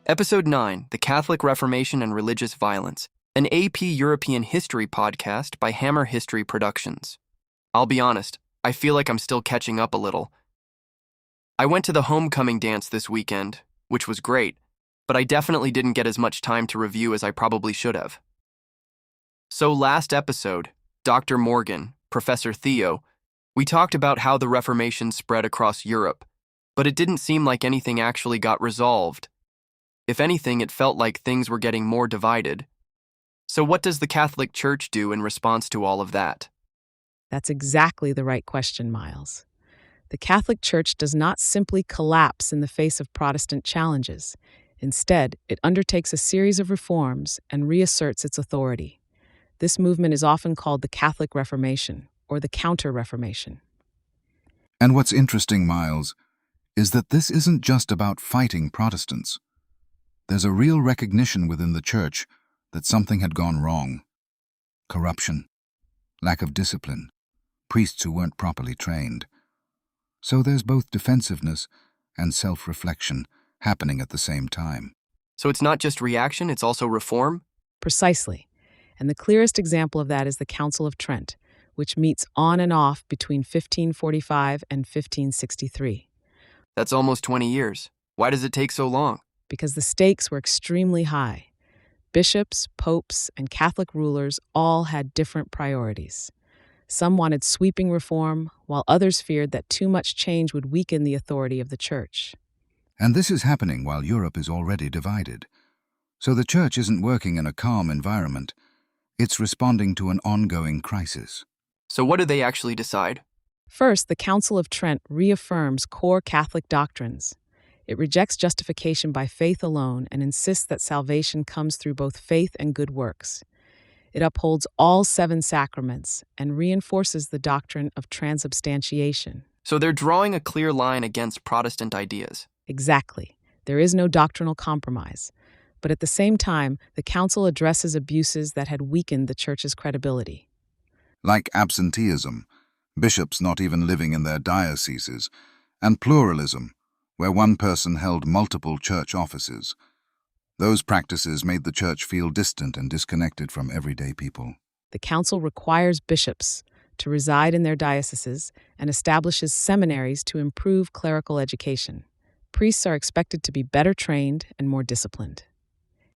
Episode 9, The Catholic Reformation and Religious Violence, an AP European History podcast by Hammer History Productions. I'll be honest, I feel like I'm still catching up a little. I went to the homecoming dance this weekend, which was great, but I definitely didn't get as much time to review as I probably should have. So last episode, Dr. Morgan, Professor Theo, we talked about how the Reformation spread across Europe, but it didn't seem like anything actually got resolved. If anything, it felt like things were getting more divided. So what does the Catholic Church do in response to all of that? That's exactly the right question, Miles. The Catholic Church does not simply collapse in the face of Protestant challenges. Instead, it undertakes a series of reforms and reasserts its authority. This movement is often called the Catholic Reformation or the Counter-Reformation. And what's interesting, Miles, is that this isn't just about fighting Protestants. There's a real recognition within the Church that something had gone wrong. Corruption, lack of discipline, priests who weren't properly trained. So there's both defensiveness and self-reflection happening at the same time. So it's not just reaction, it's also reform? Precisely. And the clearest example of that is the Council of Trent, which meets on and off between 1545 and 1563. That's almost 20 years. Why does it take so long? Because the stakes were extremely high. Bishops, popes, and Catholic rulers all had different priorities. Some wanted sweeping reform, while others feared that too much change would weaken the authority of the Church. And this is happening while Europe is already divided. So the Church isn't working in a calm environment. It's responding to an ongoing crisis. So what do they actually decide? First, the Council of Trent reaffirms core Catholic doctrines. It rejects justification by faith alone and insists that salvation comes through both faith and good works. It upholds all 7 sacraments and reinforces the doctrine of transubstantiation. So they're drawing a clear line against Protestant ideas. Exactly. There is no doctrinal compromise. But at the same time, the Council addresses abuses that had weakened the Church's credibility. Like absenteeism, bishops not even living in their dioceses, and pluralism, where one person held multiple church offices. Those practices made the Church feel distant and disconnected from everyday people. The Council requires bishops to reside in their dioceses and establishes seminaries to improve clerical education. Priests are expected to be better trained and more disciplined.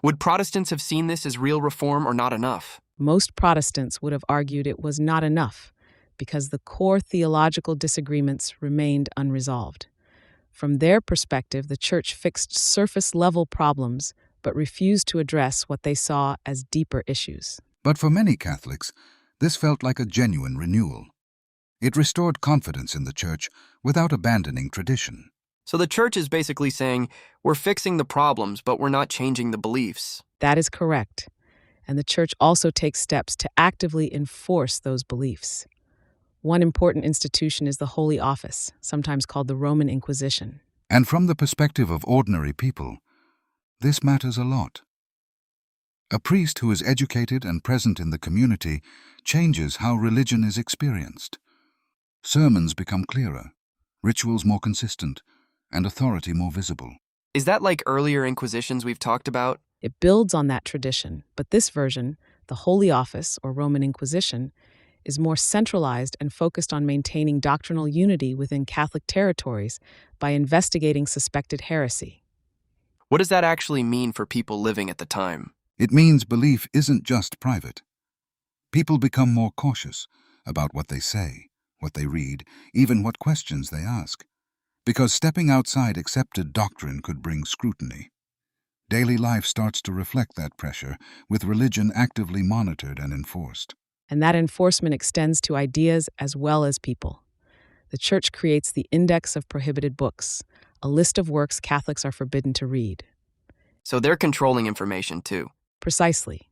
Would Protestants have seen this as real reform or not enough? Most Protestants would have argued it was not enough because the core theological disagreements remained unresolved. From their perspective, the Church fixed surface-level problems but refused to address what they saw as deeper issues. But for many Catholics, this felt like a genuine renewal. It restored confidence in the Church without abandoning tradition. So the Church is basically saying, we're fixing the problems, but we're not changing the beliefs. That is correct. And the Church also takes steps to actively enforce those beliefs. One important institution is the Holy Office, sometimes called the Roman Inquisition. And from the perspective of ordinary people, this matters a lot. A priest who is educated and present in the community changes how religion is experienced. Sermons become clearer, rituals more consistent, and authority more visible. Is that like earlier inquisitions we've talked about? It builds on that tradition, but this version, the Holy Office or Roman Inquisition, is more centralized and focused on maintaining doctrinal unity within Catholic territories by investigating suspected heresy. What does that actually mean for people living at the time? It means belief isn't just private. People become more cautious about what they say, what they read, even what questions they ask, because stepping outside accepted doctrine could bring scrutiny. Daily life starts to reflect that pressure, with religion actively monitored and enforced. And that enforcement extends to ideas as well as people. The Church creates the Index of Prohibited Books, a list of works Catholics are forbidden to read. So they're controlling information too. Precisely.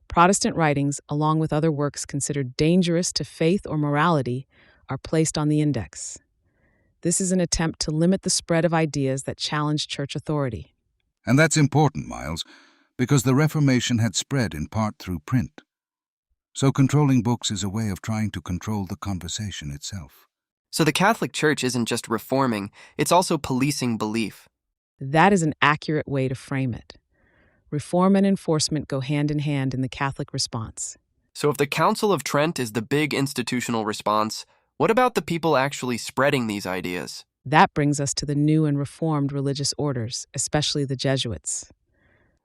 Protestant writings, along with other works considered dangerous to faith or morality, are placed on the index. This is an attempt to limit the spread of ideas that challenge church authority. And that's important, Miles, because the Reformation had spread in part through print. So controlling books is a way of trying to control the conversation itself. So the Catholic Church isn't just reforming, it's also policing belief. That is an accurate way to frame it. Reform and enforcement go hand in hand in the Catholic response. So if the Council of Trent is the big institutional response, what about the people actually spreading these ideas? That brings us to the new and reformed religious orders, especially the Jesuits.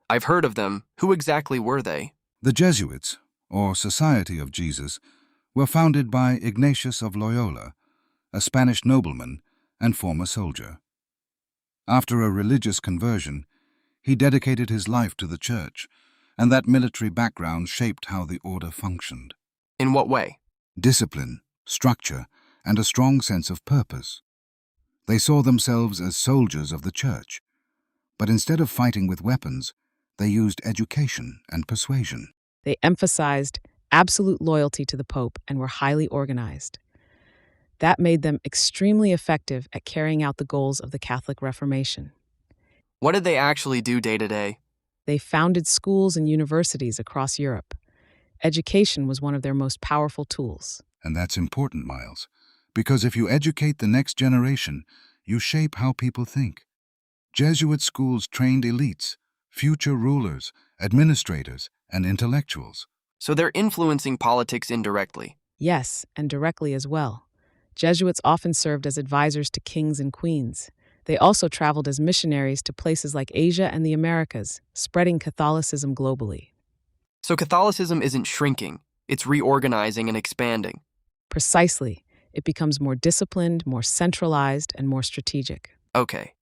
I've heard of them. Who exactly were they? The Jesuits, or Society of Jesus, were founded by Ignatius of Loyola, a Spanish nobleman and former soldier. After a religious conversion, he dedicated his life to the church, and that military background shaped how the order functioned. In what way? Discipline, structure, and a strong sense of purpose. They saw themselves as soldiers of the church, but instead of fighting with weapons, they used education and persuasion. They emphasized absolute loyalty to the Pope and were highly organized. That made them extremely effective at carrying out the goals of the Catholic Reformation. What did they actually do day to day? They founded schools and universities across Europe. Education was one of their most powerful tools. And that's important, Miles, because if you educate the next generation, you shape how people think. Jesuit schools trained elites, future rulers, administrators, and intellectuals. So they're influencing politics indirectly. Yes, and directly as well. Jesuits often served as advisors to kings and queens. They also traveled as missionaries to places like Asia and the Americas, spreading Catholicism globally. So Catholicism isn't shrinking, it's reorganizing and expanding. Precisely. It becomes more disciplined, more centralized, and more strategic. Okay.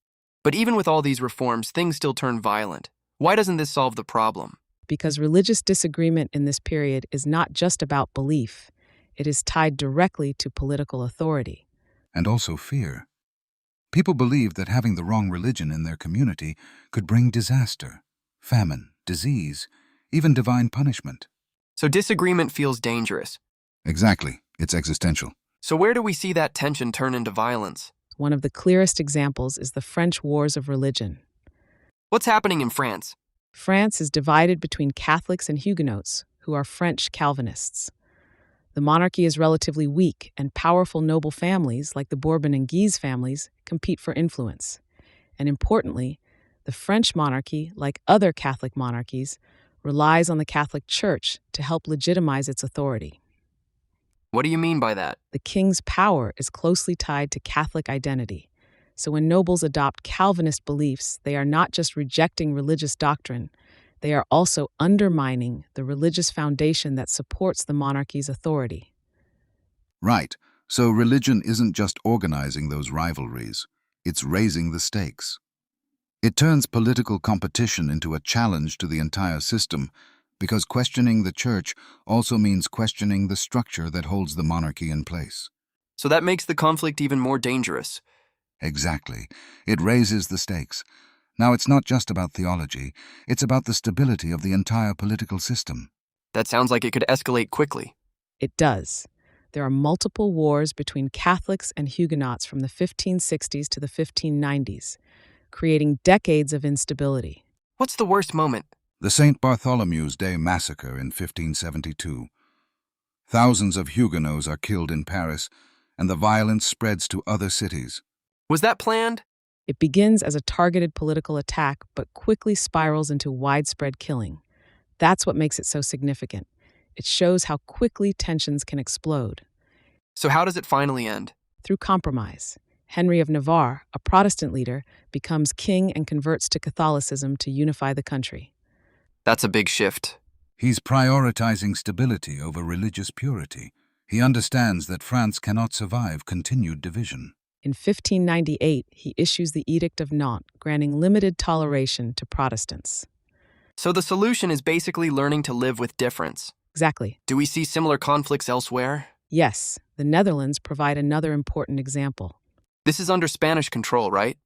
But even with all these reforms, things still turn violent. Why doesn't this solve the problem? Because religious disagreement in this period is not just about belief. It is tied directly to political authority. And also fear. People believed that having the wrong religion in their community could bring disaster, famine, disease, even divine punishment. So disagreement feels dangerous. Exactly. It's existential. So where do we see that tension turn into violence? One of the clearest examples is the French Wars of Religion. What's happening in France? France is divided between Catholics and Huguenots, who are French Calvinists. The monarchy is relatively weak, and powerful noble families, like the Bourbon and Guise families, compete for influence. And importantly, the French monarchy, like other Catholic monarchies, relies on the Catholic Church to help legitimize its authority. What do you mean by that? The king's power is closely tied to Catholic identity. So when nobles adopt Calvinist beliefs, they are not just rejecting religious doctrine, they are also undermining the religious foundation that supports the monarchy's authority. Right. So religion isn't just organizing those rivalries, it's raising the stakes. It turns political competition into a challenge to the entire system, because questioning the church also means questioning the structure that holds the monarchy in place. So that makes the conflict even more dangerous. Exactly. It raises the stakes. Now it's not just about theology, it's about the stability of the entire political system. That sounds like it could escalate quickly. It does. There are multiple wars between Catholics and Huguenots from the 1560s to the 1590s, creating decades of instability. What's the worst moment? The St. Bartholomew's Day massacre in 1572. Thousands of Huguenots are killed in Paris, and the violence spreads to other cities. Was that planned? It begins as a targeted political attack, but quickly spirals into widespread killing. That's what makes it so significant. It shows how quickly tensions can explode. So how does it finally end? Through compromise. Henry of Navarre, a Protestant leader, becomes king and converts to Catholicism to unify the country. That's a big shift. He's prioritizing stability over religious purity. He understands that France cannot survive continued division. In 1598, he issues the Edict of Nantes, granting limited toleration to Protestants. So the solution is basically learning to live with difference. Exactly. Do we see similar conflicts elsewhere? Yes, the Netherlands provide another important example. This is under Spanish control, right?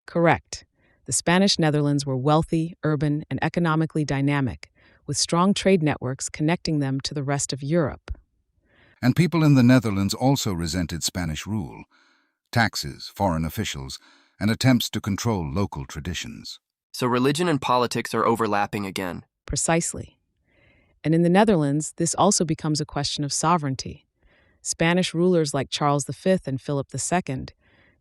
Correct. The Spanish Netherlands were wealthy, urban, and economically dynamic, with strong trade networks connecting them to the rest of Europe. And people in the Netherlands also resented Spanish rule, taxes, foreign officials, and attempts to control local traditions. So religion and politics are overlapping again. Precisely. And in the Netherlands, this also becomes a question of sovereignty. Spanish rulers like Charles V and Philip II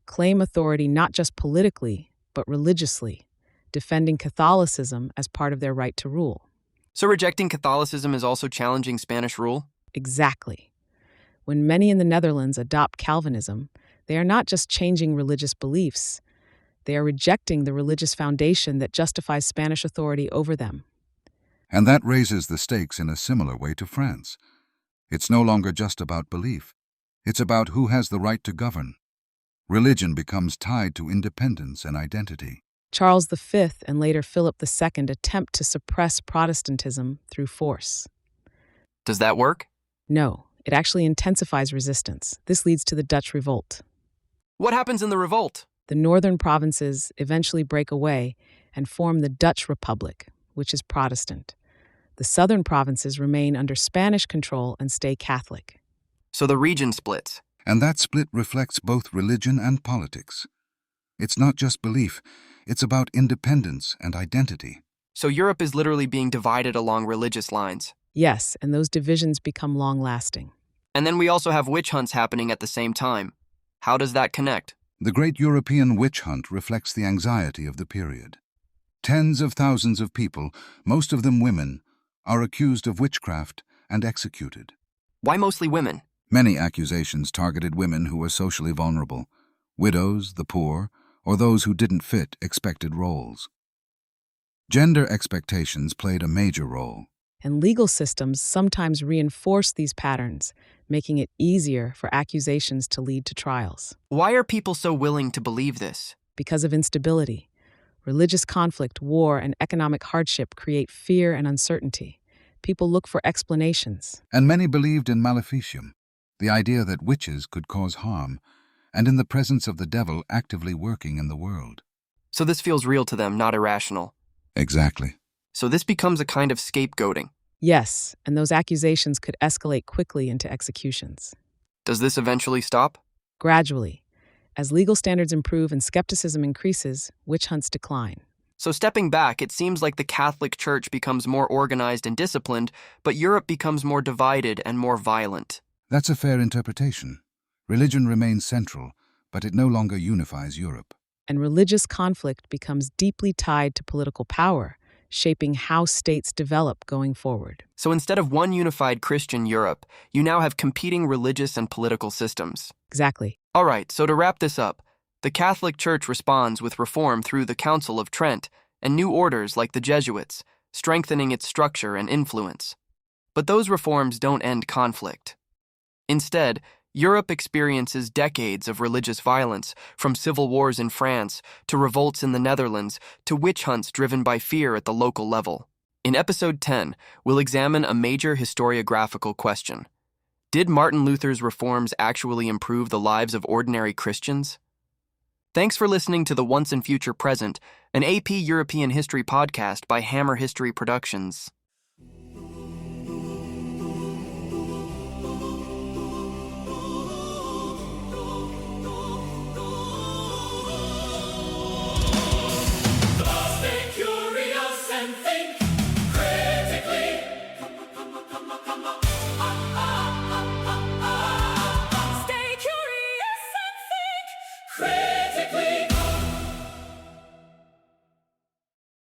claim authority not just politically, but religiously, defending Catholicism as part of their right to rule. So rejecting Catholicism is also challenging Spanish rule? Exactly. When many in the Netherlands adopt Calvinism, they are not just changing religious beliefs, they are rejecting the religious foundation that justifies Spanish authority over them. And that raises the stakes in a similar way to France. It's no longer just about belief. It's about who has the right to govern. Religion becomes tied to independence and identity. Charles V and later Philip II attempt to suppress Protestantism through force. Does that work? No, it actually intensifies resistance. This leads to the Dutch revolt. What happens in the revolt? The northern provinces eventually break away and form the Dutch Republic, which is Protestant. The southern provinces remain under Spanish control and stay Catholic. So the region splits. And that split reflects both religion and politics. It's not just belief, it's about independence and identity. So Europe is literally being divided along religious lines. Yes, and those divisions become long-lasting. And then we also have witch hunts happening at the same time. How does that connect? The Great European Witch Hunt reflects the anxiety of the period. Tens of thousands of people, most of them women, are accused of witchcraft and executed. Why mostly women? Many accusations targeted women who were socially vulnerable, widows, the poor, or those who didn't fit expected roles. Gender expectations played a major role. And legal systems sometimes reinforce these patterns, making it easier for accusations to lead to trials. Why are people so willing to believe this? Because of instability. Religious conflict, war, and economic hardship create fear and uncertainty. People look for explanations. And many believed in maleficium, the idea that witches could cause harm, and in the presence of the devil actively working in the world. So this feels real to them, not irrational. Exactly. So this becomes a kind of scapegoating. Yes, and those accusations could escalate quickly into executions. Does this eventually stop? Gradually, as legal standards improve and skepticism increases, witch hunts decline. So stepping back, it seems like the Catholic Church becomes more organized and disciplined, but Europe becomes more divided and more violent. That's a fair interpretation. Religion remains central, but it no longer unifies Europe. And religious conflict becomes deeply tied to political power, shaping how states develop going forward. So instead of one unified Christian Europe, you now have competing religious and political systems. Exactly. All right, so to wrap this up, the Catholic Church responds with reform through the Council of Trent and new orders like the Jesuits, strengthening its structure and influence. But those reforms don't end conflict. Instead, Europe experiences decades of religious violence, from civil wars in France to revolts in the Netherlands to witch hunts driven by fear at the local level. In Episode 10, we'll examine a major historiographical question. Did Martin Luther's reforms actually improve the lives of ordinary Christians? Thanks for listening to The Once and Future Present, an AP European History podcast by Hammer History Productions.